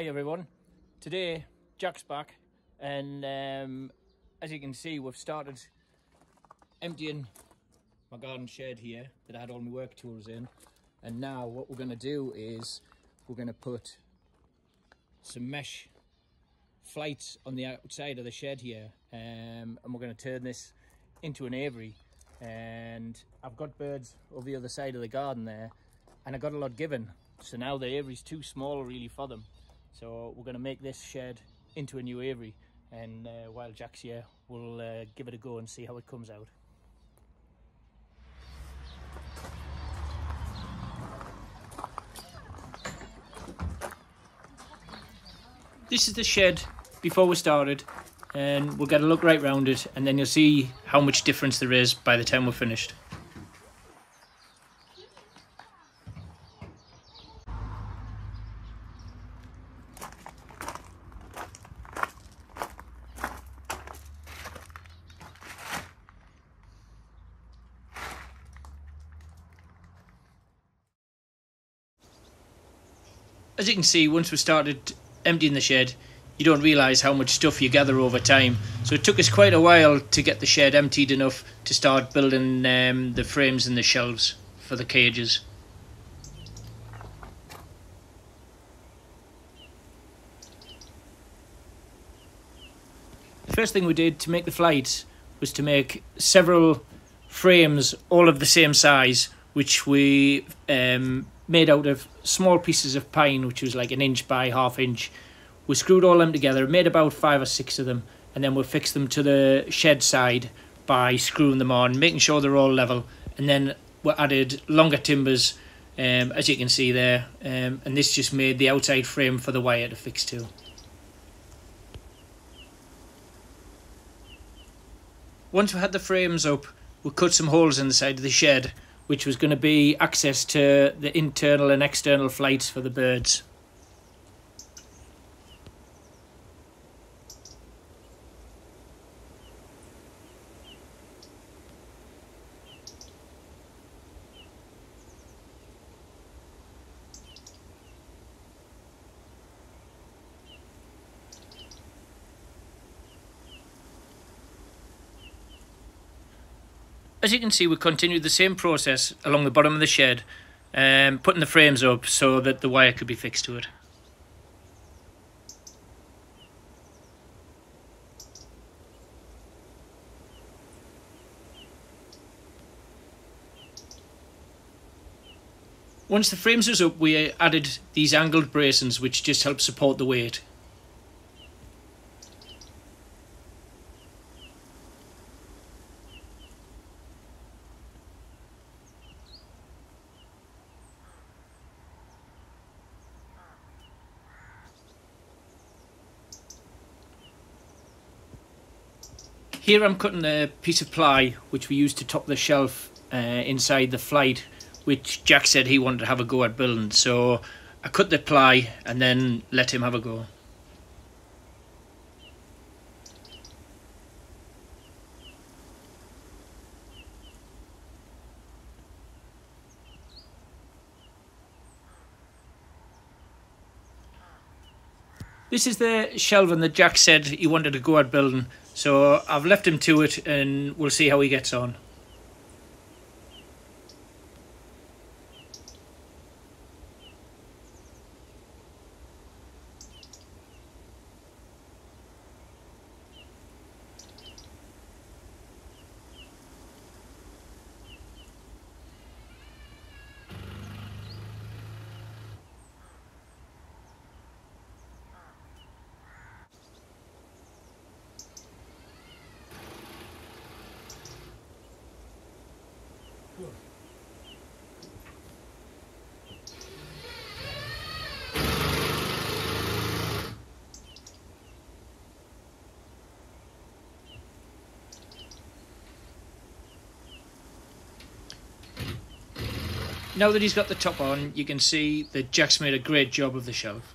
Hi everyone, today Jack's back and as you can see we've started emptying my garden shed here that I had all my work tools in, and now what we're going to do is we're going to put some mesh flights on the outside of the shed here, and we're going to turn this into an aviary. And I've got birds over the other side of the garden there and I got a lot given, so now the aviary's too small really for them. So we're going to make this shed into a new aviary, and while Jack's here we'll give it a go and see how it comes out. This is the shed before we started, and we'll get a look right round it and then you'll see how much difference there is by the time we're finished. As you can see, once we started emptying the shed, you don't realise how much stuff you gather over time. So it took us quite a while to get the shed emptied enough to start building the frames and the shelves for the cages. The first thing we did to make the flights was to make several frames all of the same size, which we made out of small pieces of pine, which was like 1 inch by 1/2 inch. We screwed all them together, made about 5 or 6 of them, and then we fixed them to the shed side by screwing them on, making sure they're all level. And then we added longer timbers, as you can see there, and this just made the outside frame for the wire to fix to. Once we had the frames up, we cut some holes in the side of the shed, which was going to be access to the internal and external flights for the birds. As you can see, we continued the same process along the bottom of the shed, putting the frames up so that the wire could be fixed to it. Once the frames was up, we added these angled bracings which just help support the weight. Here I'm cutting a piece of ply which we used to top the shelf inside the flight, which Jack said he wanted to have a go at building. So I cut the ply and then let him have a go. This is the shelving that Jack said he wanted to go at building, so I've left him to it and we'll see how he gets on. Now that he's got the top on, you can see that Jack's made a great job of the shelf.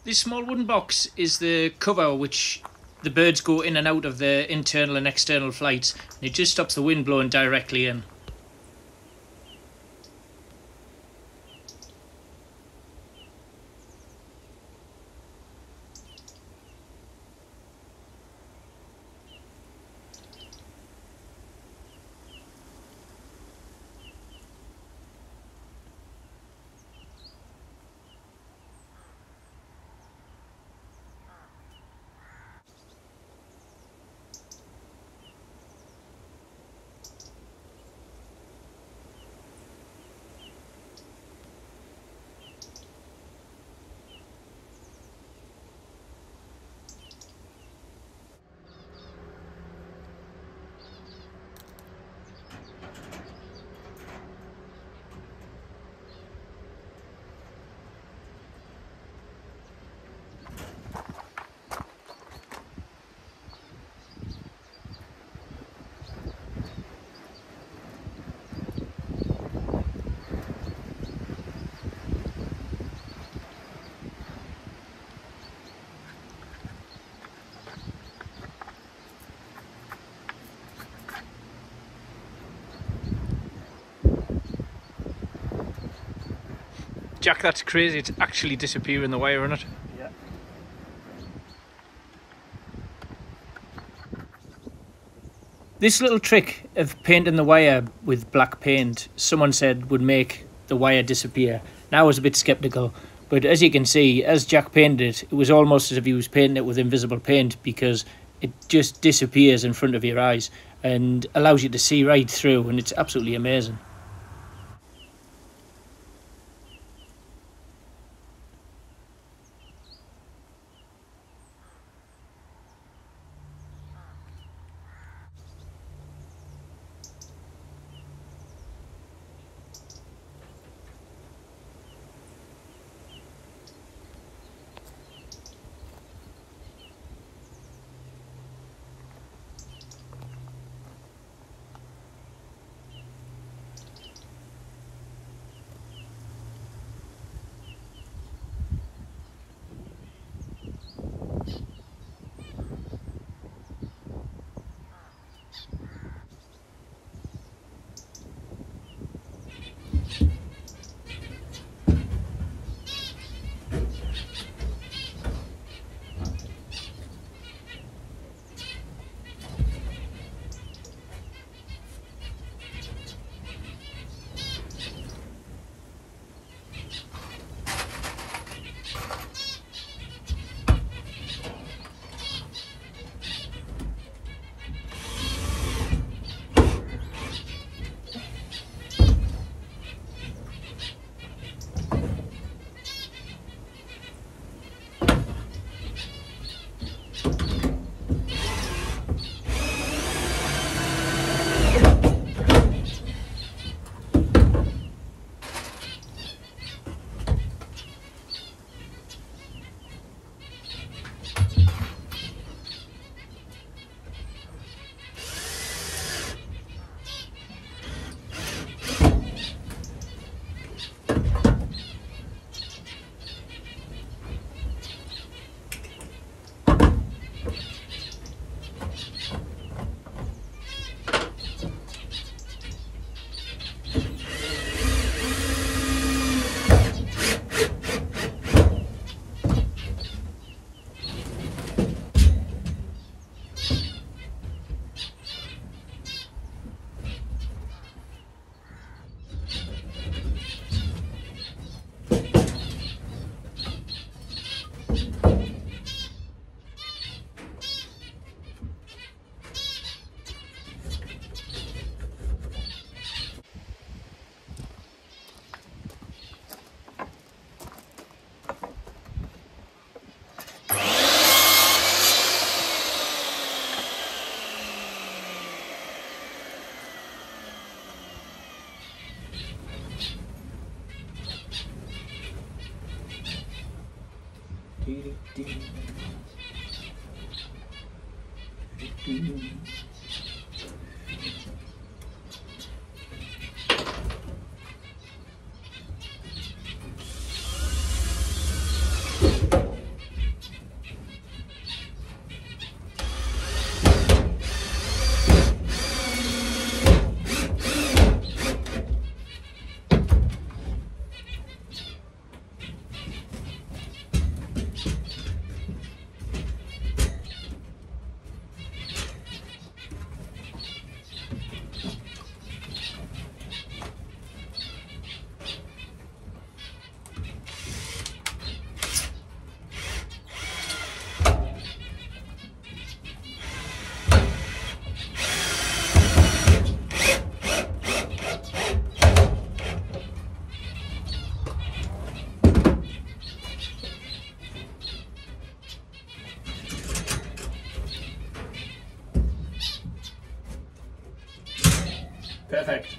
This small wooden box is the cover which the birds go in and out of the internal and external flights, and it just stops the wind blowing directly in. Jack, that's crazy. It's actually disappearing the wire on it. Yeah. This little trick of painting the wire with black paint, someone said would make the wire disappear. Now I was a bit sceptical, but as you can see, as Jack painted it, it was almost as if he was painting it with invisible paint, because it just disappears in front of your eyes and allows you to see right through, and it's absolutely amazing. Perfect.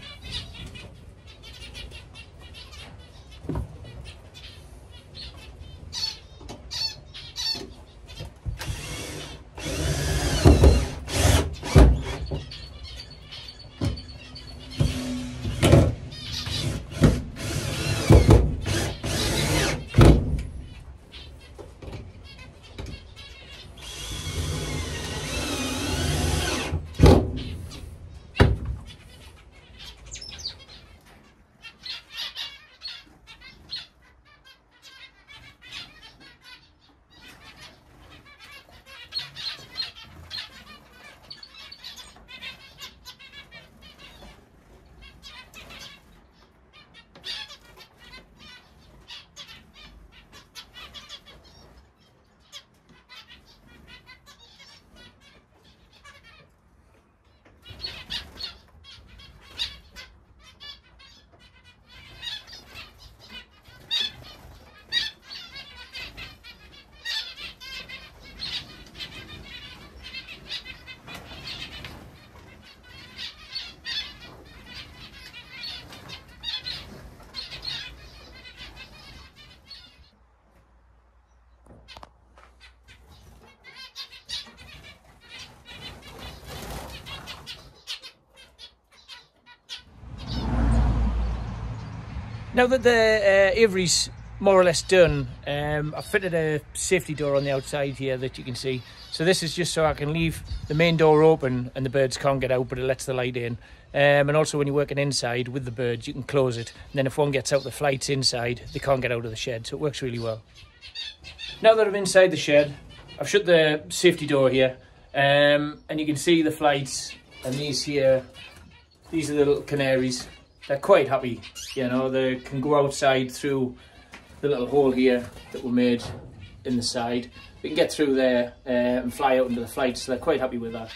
Now that the aviary's more or less done, I've fitted a safety door on the outside here that you can see. So this is just so I can leave the main door open and the birds can't get out, but it lets the light in. And also when you're working inside with the birds, you can close it. And then if one gets out the flights inside, they can't get out of the shed. So it works really well. Now that I'm inside the shed, I've shut the safety door here. And you can see the flights, and these here, these are the little canaries. They're quite happy, you know, they can go outside through the little hole here that we made in the side. They can get through there and fly out into the flights, so they're quite happy with that.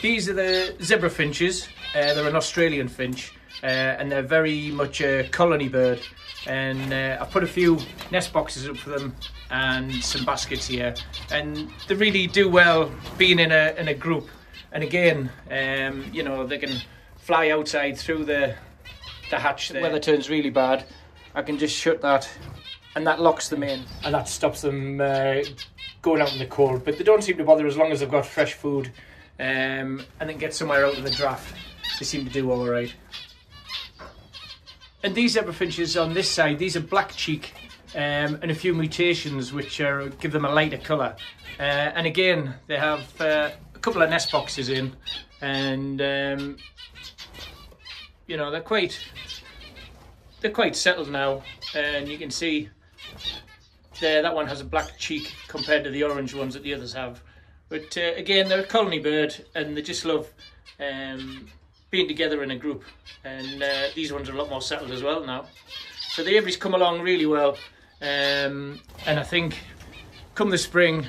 These are the zebra finches. They're an Australian finch, and they're very much a colony bird. And I've put a few nest boxes up for them and some baskets here, and they really do well being in a group. And again, you know, they can fly outside through the hatch there. Weather turns really bad, I can just shut that and that locks them in, and that stops them going out in the cold. But they don't seem to bother as long as they've got fresh food and then get somewhere out of the draft. They seem to do all right. And these zebra finches on this side, these are black cheek and a few mutations which give them a lighter colour. And again, they have a couple of nest boxes in, and you know, they're quite settled now. And you can see there, that one has a black cheek compared to the orange ones that the others have. But again, they're a colony bird, and they just love being together in a group. And these ones are a lot more settled as well now. So the aviary's come along really well, and I think come the spring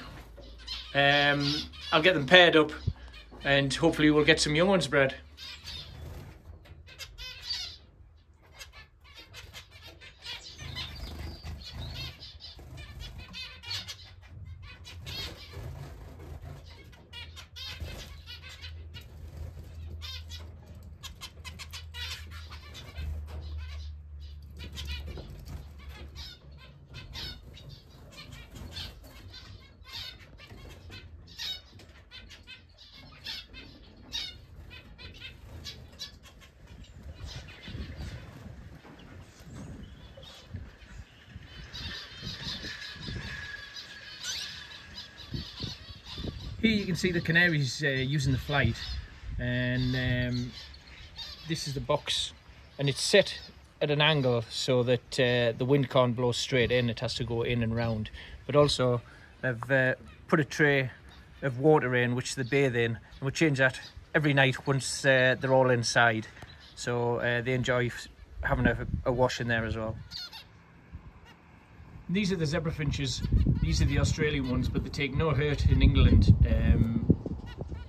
I'll get them paired up, and hopefully we'll get some young ones bred. Here you can see the canaries using the flight, and this is the box, and it's set at an angle so that the wind can't blow straight in, it has to go in and round. But also I've put a tray of water in which they bathe in, and we change that every night once they're all inside, so they enjoy having a wash in there as well. These are the zebra finches. These are the Australian ones, but they take no hurt in England.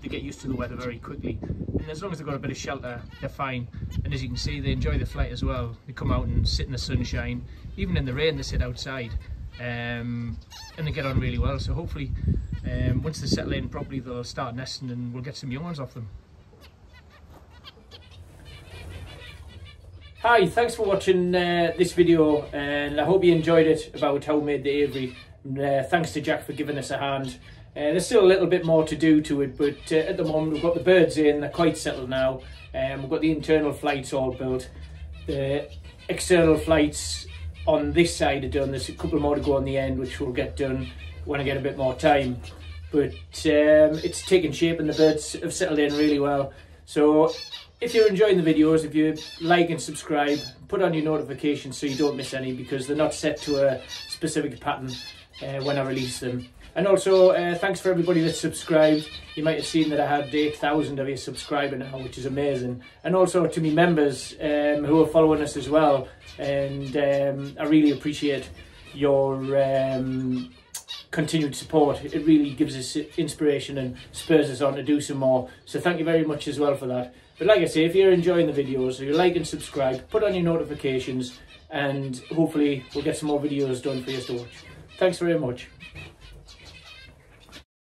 They get used to the weather very quickly, and as long as they've got a bit of shelter, they're fine. And as you can see, they enjoy the flight as well. They come out and sit in the sunshine, even in the rain they sit outside, and they get on really well. So hopefully once they settle in properly, they'll start nesting and we'll get some young ones off them. Hi, thanks for watching this video, and I hope you enjoyed it about how we made the aviary. Thanks to Jack for giving us a hand. There's still a little bit more to do to it, but at the moment we've got the birds in, they're quite settled now. We've got the internal flights all built. The external flights on this side are done. There's a couple more to go on the end, which we'll get done when I get a bit more time. But it's taken shape and the birds have settled in really well. So if you're enjoying the videos, if you like and subscribe, put on your notifications so you don't miss any, because they're not set to a specific pattern when I release them. And also, thanks for everybody that subscribed. You might have seen that I had 8,000 of you subscribing now, which is amazing. And also to me members who are following us as well. And I really appreciate your continued support. It really gives us inspiration and spurs us on to do some more. So thank you very much as well for that. But like I say, if you're enjoying the videos, so you like and subscribe, put on your notifications, and hopefully we'll get some more videos done for you to watch. Thanks very much.